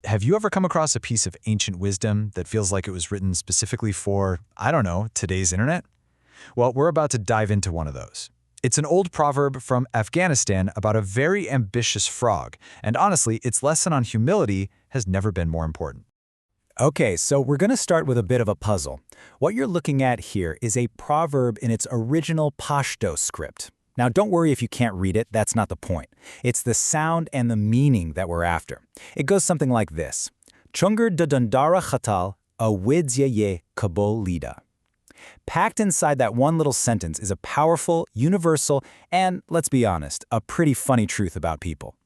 have you ever come across a piece of ancient wisdom that feels like it was written specifically for, I don't know, today's internet? Well, we're about to dive into one of those. It's an old proverb from Afghanistan about a very ambitious frog, and honestly, its lesson on humility has never been more important. Okay, so we're going to start with a bit of a puzzle. What you're looking at here is a proverb in its original Pashto script. Now, don't worry if you can't read it, that's not the point. It's the sound and the meaning that we're after. It goes something like this. Chungur dundara khatal a widzye Kabul-A. Packed inside that one little sentence is a powerful, universal, and, let's be honest, a pretty funny truth about people.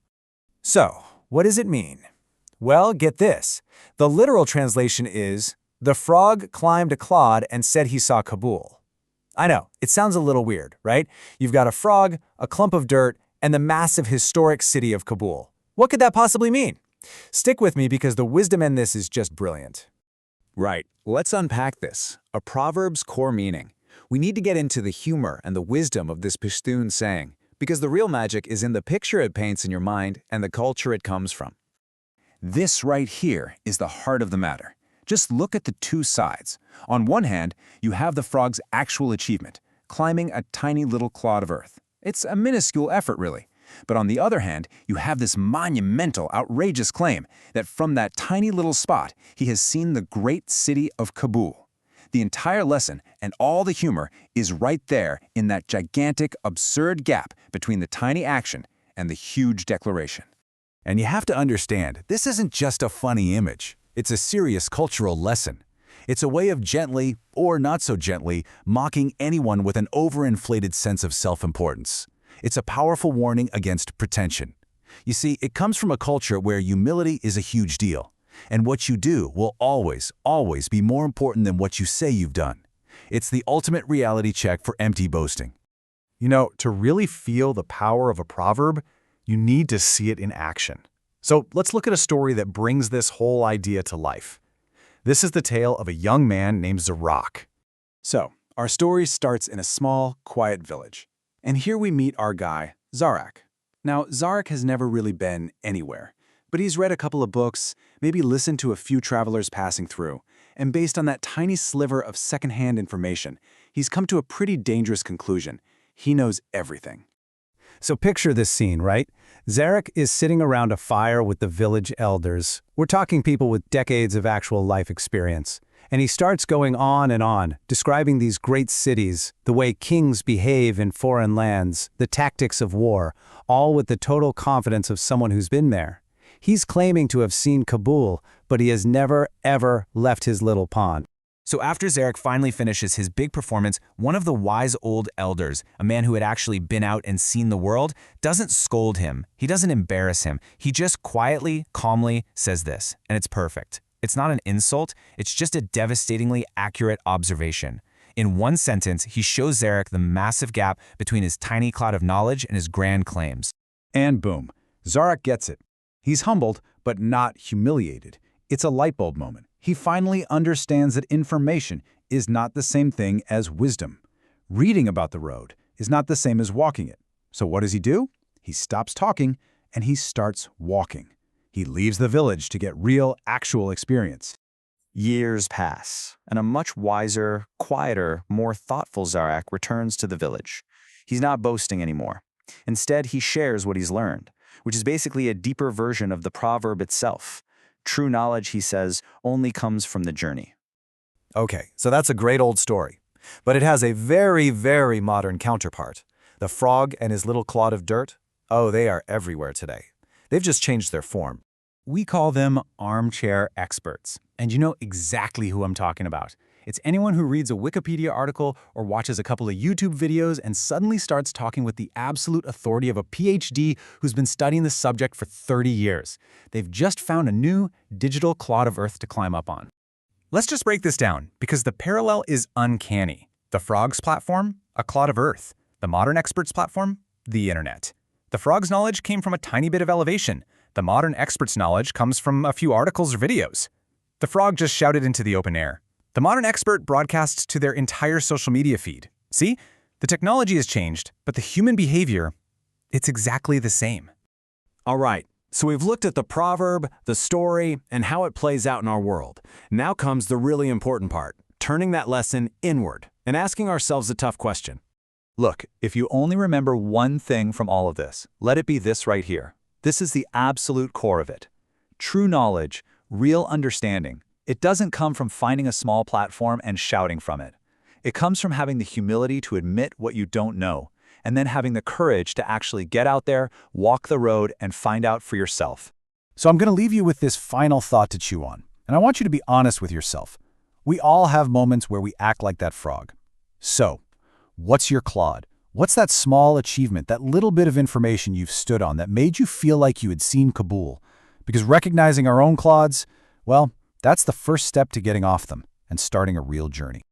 So, what does it mean? Well, get this. The literal translation is, the frog climbed a clod and said he saw Kabul. I know, it sounds a little weird, right? You've got a frog, a clump of dirt, and the massive historic city of Kabul. What could that possibly mean? Stick with me because the wisdom in this is just brilliant. Right, let's unpack this, a proverb's core meaning. We need to get into the humor and the wisdom of this Pashtun saying, because the real magic is in the picture it paints in your mind and the culture it comes from. This right here is the heart of the matter. Just look at the two sides. On one hand, you have the frog's actual achievement, climbing a tiny little clod of earth. It's a minuscule effort, really. But on the other hand, you have this monumental, outrageous claim that from that tiny little spot, he has seen the great city of Kabul. The entire lesson and all the humor is right there in that gigantic, absurd gap between the tiny action and the huge declaration. And you have to understand, this isn't just a funny image. It's a serious cultural lesson. It's a way of gently, or not so gently, mocking anyone with an overinflated sense of self-importance. It's a powerful warning against pretension. You see, it comes from a culture where humility is a huge deal, and what you do will always be more important than what you say you've done. It's the ultimate reality check for empty boasting. You know, to really feel the power of a proverb, you need to see it in action. So let's look at a story that brings this whole idea to life. This is the tale of a young man named Zarak. So, our story starts in a small, quiet village. And here we meet our guy, Zarak. Now, Zarak has never really been anywhere, but he's read a couple of books, maybe listened to a few travelers passing through, and based on that tiny sliver of secondhand information, he's come to a pretty dangerous conclusion. He knows everything. So picture this scene, right? Zarak is sitting around a fire with the village elders. We're talking people with decades of actual life experience. And he starts going on, describing these great cities, the way kings behave in foreign lands, the tactics of war, all with the total confidence of someone who's been there. He's claiming to have seen Kabul, but he has never, ever left his little pond. So after Zarak finally finishes his big performance, one of the wise old elders, a man who had actually been out and seen the world, doesn't scold him. He doesn't embarrass him. He just quietly, calmly says this, and it's perfect. It's not an insult, it's just a devastatingly accurate observation. In one sentence, he shows Zarak the massive gap between his tiny cloud of knowledge and his grand claims. And boom, Zarak gets it. He's humbled, but not humiliated. It's a light bulb moment. He finally understands that information is not the same thing as wisdom. Reading about the road is not the same as walking it. So what does he do? He stops talking and he starts walking. He leaves the village to get real, actual experience. Years pass, and a much wiser, quieter, more thoughtful Zarak returns to the village. He's not boasting anymore. Instead, he shares what he's learned, which is basically a deeper version of the proverb itself. True knowledge, he says, only comes from the journey. Okay, so that's a great old story. But it has a very, very modern counterpart. The frog and his little clod of dirt, oh, they are everywhere today. They've just changed their form. We call them armchair experts. And you know exactly who I'm talking about. It's anyone who reads a Wikipedia article or watches a couple of YouTube videos and suddenly starts talking with the absolute authority of a PhD who's been studying the subject for 30 years. They've just found a new digital clod of earth to climb up on. Let's just break this down, because the parallel is uncanny. The frog's platform, a clod of earth. The modern expert's platform, the internet. The frog's knowledge came from a tiny bit of elevation. The modern expert's knowledge comes from a few articles or videos. The frog just shouted into the open air. The modern expert broadcasts to their entire social media feed. See? The technology has changed, but the human behavior, it's exactly the same. All right, So we've looked at the proverb, the story, and how it plays out in our world. Now comes the really important part, turning that lesson inward and asking ourselves a tough question. Look, if you only remember one thing from all of this, let it be this right here. This is the absolute core of it. True knowledge, real understanding, it doesn't come from finding a small platform and shouting from it. It comes from having the humility to admit what you don't know, and then having the courage to actually get out there, walk the road, and find out for yourself. So I'm going to leave you with this final thought to chew on, and I want you to be honest with yourself. We all have moments where we act like that frog. So, what's your Claude? What's that small achievement, that little bit of information you've stood on that made you feel like you had seen Kabul? Because recognizing our own Claudes, well, that's the first step to getting off them and starting a real journey.